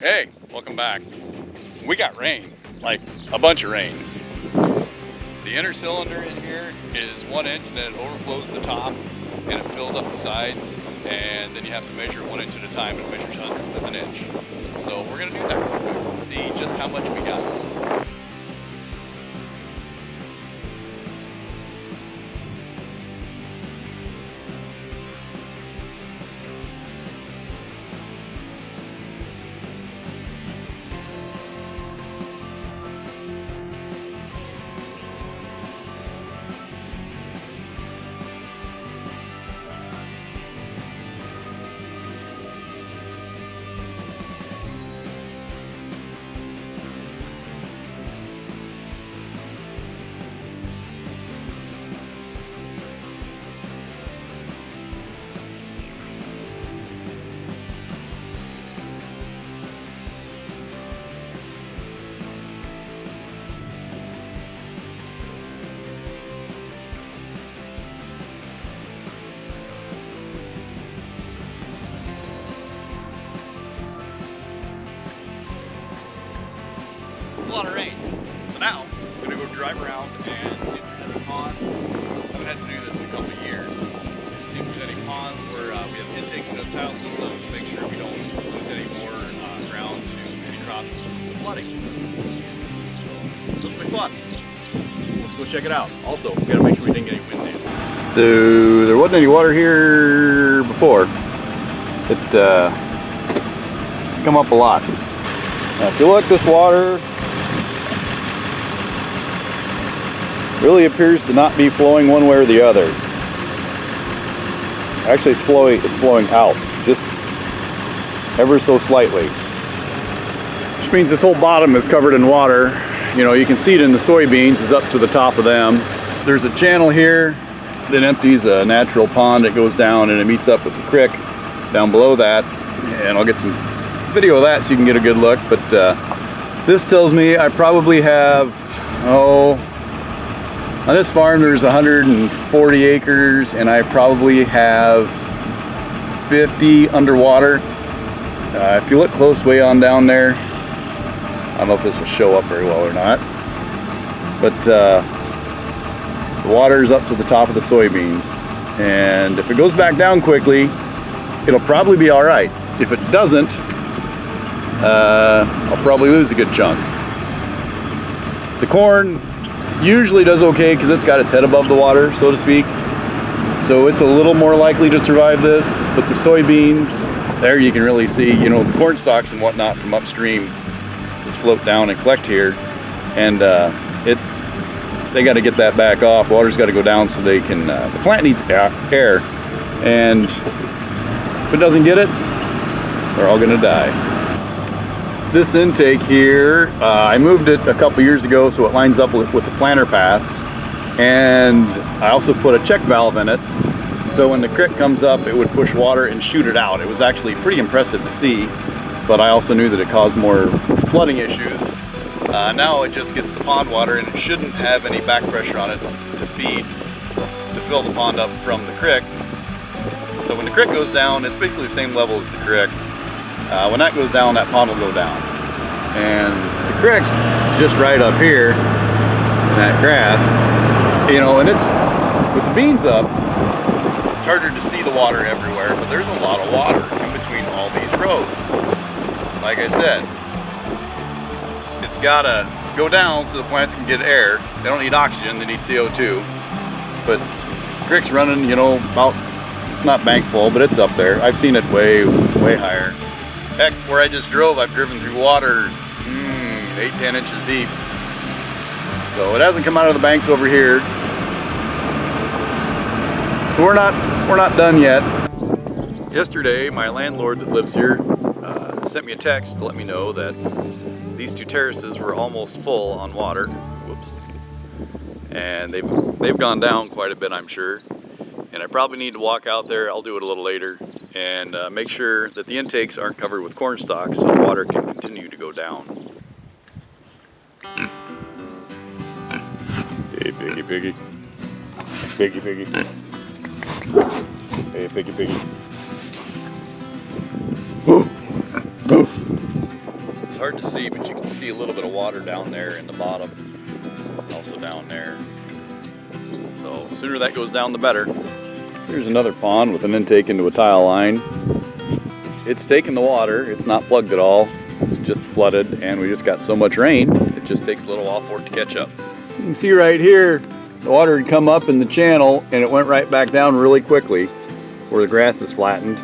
Hey, welcome back. We got rain, like a bunch of rain. The inner cylinder in here is 1 inch and then it overflows the top and it fills up the sides, and then you have to measure 1 inch at a time and it measures 100th of an inch. So we're gonna do that real quick and see just how much we got. It's a lot of rain. So now, I'm gonna go drive around and see if there's any ponds. I haven't had to do this in a couple of years. And see if there's any ponds where we have intakes into the tile system to make sure we don't lose any more ground to any crops with flooding. This will be fun. Let's go check it out. Also, we gotta make sure we didn't get any wind damage. So there wasn't any water here before. It's come up a lot. Now, if you look, this water really appears to not be flowing one way or the other. Actually, it's flowing out, just ever so slightly. Which means this whole bottom is covered in water. You know, you can see it in the soybeans, is up to the top of them. There's a channel here that empties a natural pond that goes down and it meets up with the creek down below that. And I'll get some video of that so you can get a good look. But this tells me I probably have, on this farm there's 140 acres and I probably have 50 underwater. If you look close way on down there, I don't know if this will show up very well or not, but the water's up to the top of the soybeans, and if it goes back down quickly, it'll probably be all right. If it doesn't, I'll probably lose a good chunk. The corn usually does okay because it's got its head above the water, so to speak, so it's a little more likely to survive this. But the soybeans, there you can really see, you know, the corn stalks and whatnot from upstream just float down and collect here, and they got to get that back off. Water's got to go down so they can, the plant needs air, and if it doesn't get it, they're all gonna die. This intake here, I moved it a couple years ago so it lines up with the planter pass, and I also put a check valve in it, so when the creek comes up it would push water and shoot it out. It was actually pretty impressive to see, but I also knew that it caused more flooding issues. Now it just gets the pond water and it shouldn't have any back pressure on it to fill the pond up from the creek. So when the creek goes down, it's basically the same level as the creek. When that goes down, that pond will go down. And the creek, just right up here in that grass, you know, and it's, with the beans up, it's harder to see the water everywhere, but there's a lot of water in between all these rows. Like I said, it's gotta go down so the plants can get air. They don't need oxygen, they need CO2. But the creek's running, you know, about, it's not bank full, but it's up there. I've seen it way higher. Heck, where I just drove, I've driven through water 8-10 inches deep. So it hasn't come out of the banks over here. So we're not done yet. Yesterday, my landlord that lives here sent me a text to let me know that these two terraces were almost full on water. Whoops. And they've gone down quite a bit, I'm sure. And I probably need to walk out there, I'll do it a little later, and make sure that the intakes aren't covered with corn stalks so the water can continue to go down. Hey, piggy, piggy. Piggy, piggy. Hey, piggy, piggy. Woof. Woof. hard to see, but you can see a little bit of water down there in the bottom, also down there. So the sooner that goes down, the better. Here's another pond with an intake into a tile line. It's taking the water, it's not plugged at all, it's just flooded, and we just got so much rain, it just takes a little while for it to catch up. You can see right here, the water had come up in the channel and it went right back down really quickly where the grass is flattened.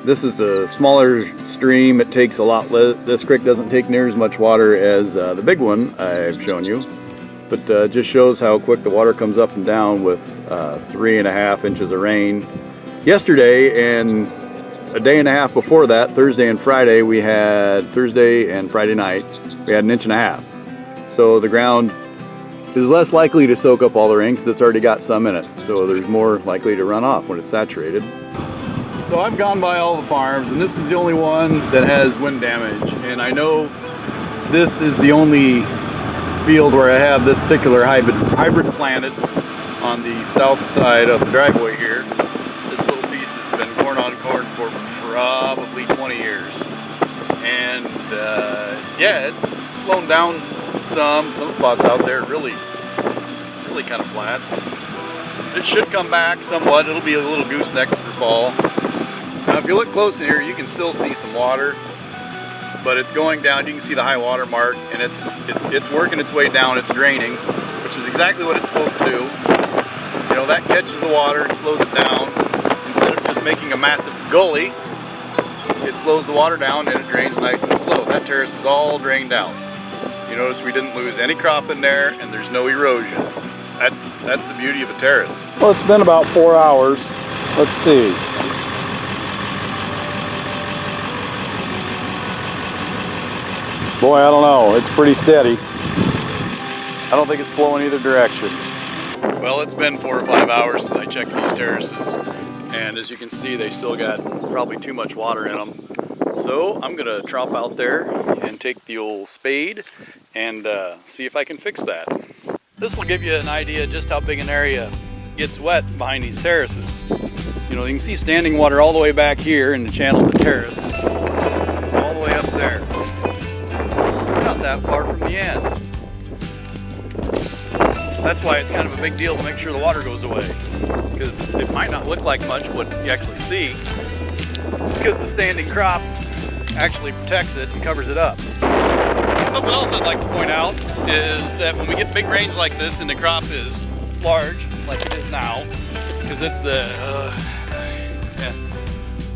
This is a smaller stream, it takes a lot less, this creek doesn't take near as much water as the big one I've shown you, but just shows how quick the water comes up and down with 3.5 inches of rain. Yesterday and a day and a half before that, Thursday and Friday, we had Thursday and Friday night, we had 1.5 inches. So the ground is less likely to soak up all the rain because it's already got some in it. So there's more likely to run off when it's saturated. So I've gone by all the farms and this is the only one that has wind damage. And I know this is the only field where I have this particular hybrid planted on the south side of the driveway here. This little piece has been corn on corn for probably 20 years. And yeah, it's slowed down some spots out there, really kind of flat. It should come back somewhat. It'll be a little gooseneck for fall. Now if you look close in here, you can still see some water, but it's going down. You can see the high water mark, and it's working its way down. It's draining, which is exactly what it's supposed to do. You know, that catches the water and slows it down. Instead of just making a massive gully, it slows the water down and it drains nice and slow. That terrace is all drained out. You notice we didn't lose any crop in there, and there's no erosion. That's the beauty of a terrace. Well, it's been about 4 hours. Let's see. Boy, I don't know. It's pretty steady. I don't think it's flowing either direction. Well, it's been 4 or 5 hours since I checked these terraces, and as you can see, they still got probably too much water in them. So I'm gonna drop out there and take the old spade and see if I can fix that. This will give you an idea just how big an area gets wet behind these terraces. You know, you can see standing water all the way back here in the channel of the terrace. It's all the way up there. Not that far from the end. That's why it's kind of a big deal to make sure the water goes away, because it might not look like much what you actually see, because the standing crop actually protects it and covers it up. Something else I'd like to point out is that when we get big rains like this and the crop is large, like it is now, because it's the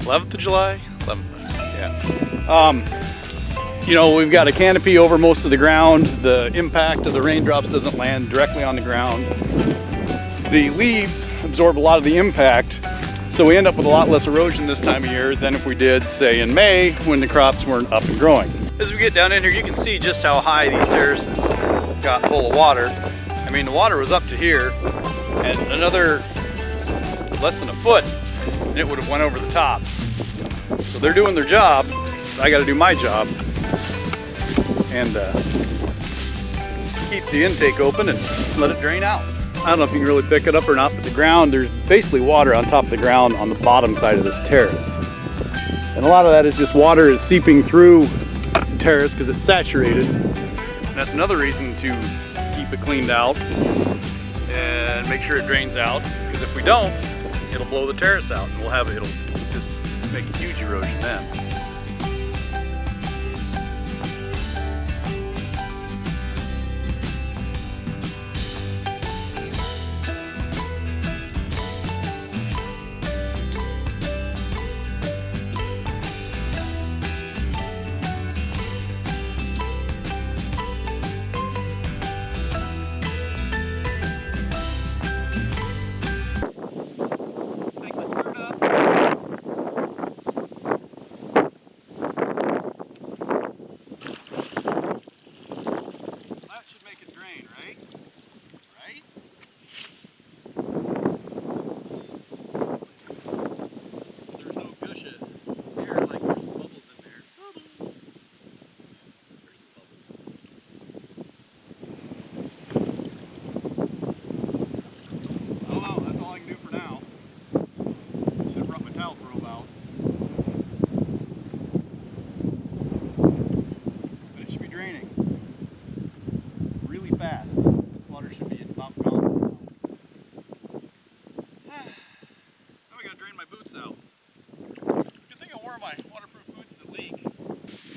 11th of July? 11th, yeah. You know, we've got a canopy over most of the ground. The impact of the raindrops doesn't land directly on the ground. The leaves absorb a lot of the impact, so we end up with a lot less erosion this time of year than if we did, say, in May when the crops weren't up and growing. As we get down in here, you can see just how high these terraces got full of water. I mean, the water was up to here, and another less than a foot, and it would have went over the top. So they're doing their job. I got to do my job and keep the intake open and let it drain out. I don't know if you can really pick it up or not, but the ground, there's basically water on top of the ground on the bottom side of this terrace. And a lot of that is just water is seeping through the terrace because it's saturated. And that's another reason to keep it cleaned out and make sure it drains out, because if we don't, it'll blow the terrace out and it'll just make a huge erosion then.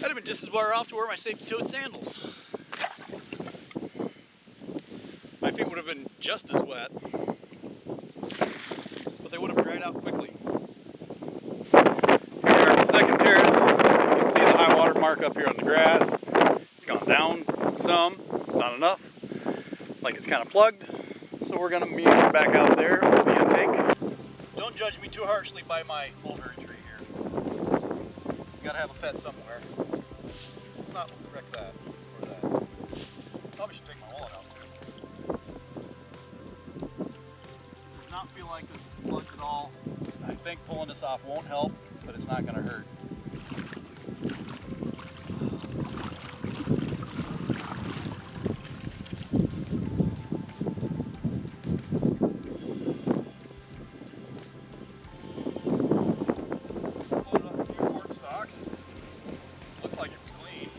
I'd have been just as well off to wear my safety-toed sandals. My feet would have been just as wet, but they would have dried out quickly. We're at the second terrace. You can see the high water mark up here on the grass. It's gone down some, not enough. Like it's kind of plugged. So we're gonna meander back out there with the intake. Don't judge me too harshly by my mulberry tree here. You gotta have a pet somewhere. Let's not wreck that or that. Probably should take my wallet out too. Does not feel like this is plugged at all. I think pulling this off won't help, but it's not gonna hurt. Looks like it's clean.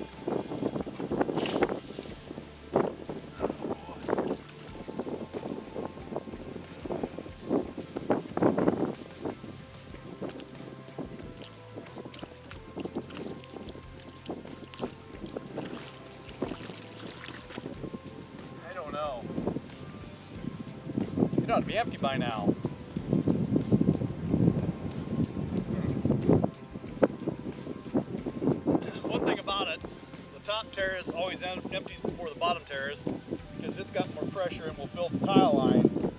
I don't know. It ought to be empty by now. One thing about it, the top terrace always empties before the bottom terrace because it's got more pressure and will fill the tile line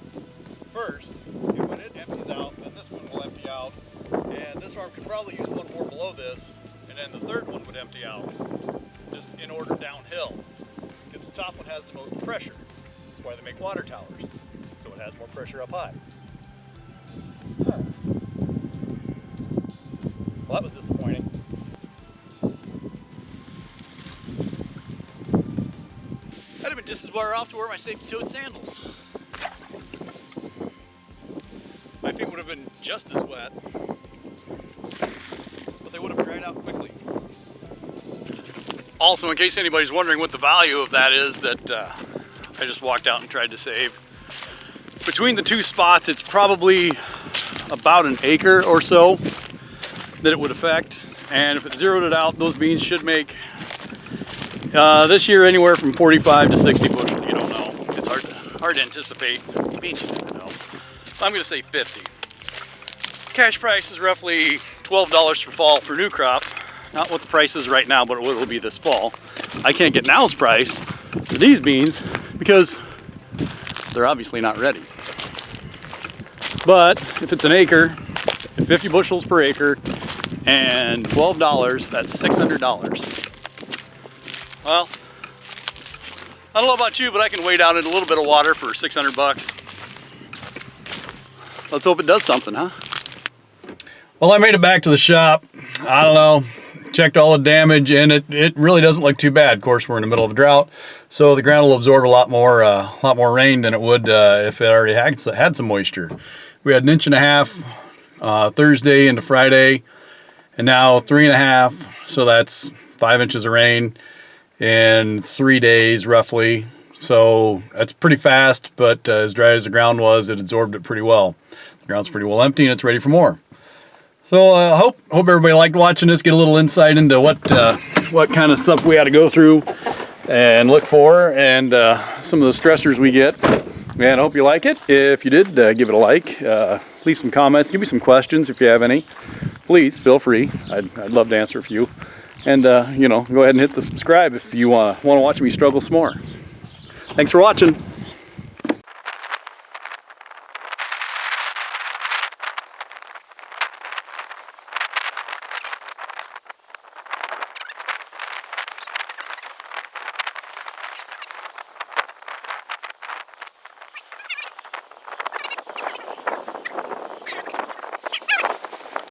first. And when it empties out, then this one will empty out. And this farm could probably use one more below this, and then the third one would empty out, just in order downhill. Because the top one has the most pressure. That's why they make water towers, so it has more pressure up high. Well, that was disappointing. I'd have been just as well off to wear my safety-toed sandals. My feet would have been just as wet, but they would have dried out quickly. Also, in case anybody's wondering what the value of that is that I just walked out and tried to save, between the two spots it's probably about an acre or so that it would affect. And if it zeroed it out, those beans should make this year anywhere from 45 to 60 bushel. You don't know. It's hard to anticipate. Beans, you never know. I'm going to say 50. Cash price is roughly $12 for fall for new crop. Not what the price is right now, but what it will be this fall. I can't get now's price for these beans because they're obviously not ready. But if it's an acre, 50 bushels per acre, and $12, that's $600. Well, I don't know about you, but I can wade out in a little bit of water for 600 bucks. Let's hope it does something, huh? Well, I made it back to the shop. I don't know, checked all the damage, and it really doesn't look too bad. Of course, we're in the middle of a drought, so the ground will absorb a lot more rain than it would if it already had some moisture. We had 1.5 inches Thursday into Friday, and now 3.5, so that's 5 inches of rain in 3 days roughly. So that's pretty fast, but as dry as the ground was, it absorbed it pretty well. The ground's pretty well empty and it's ready for more. So I hope everybody liked watching this, get a little insight into what kind of stuff we had to go through and look for, and some of the stressors we get. And I hope you like it. If you did, give it a like, leave some comments, give me some questions if you have any. Please feel free. I'd love to answer a few. And you know, go ahead and hit the subscribe if you want to watch me struggle some more. Thanks for watching.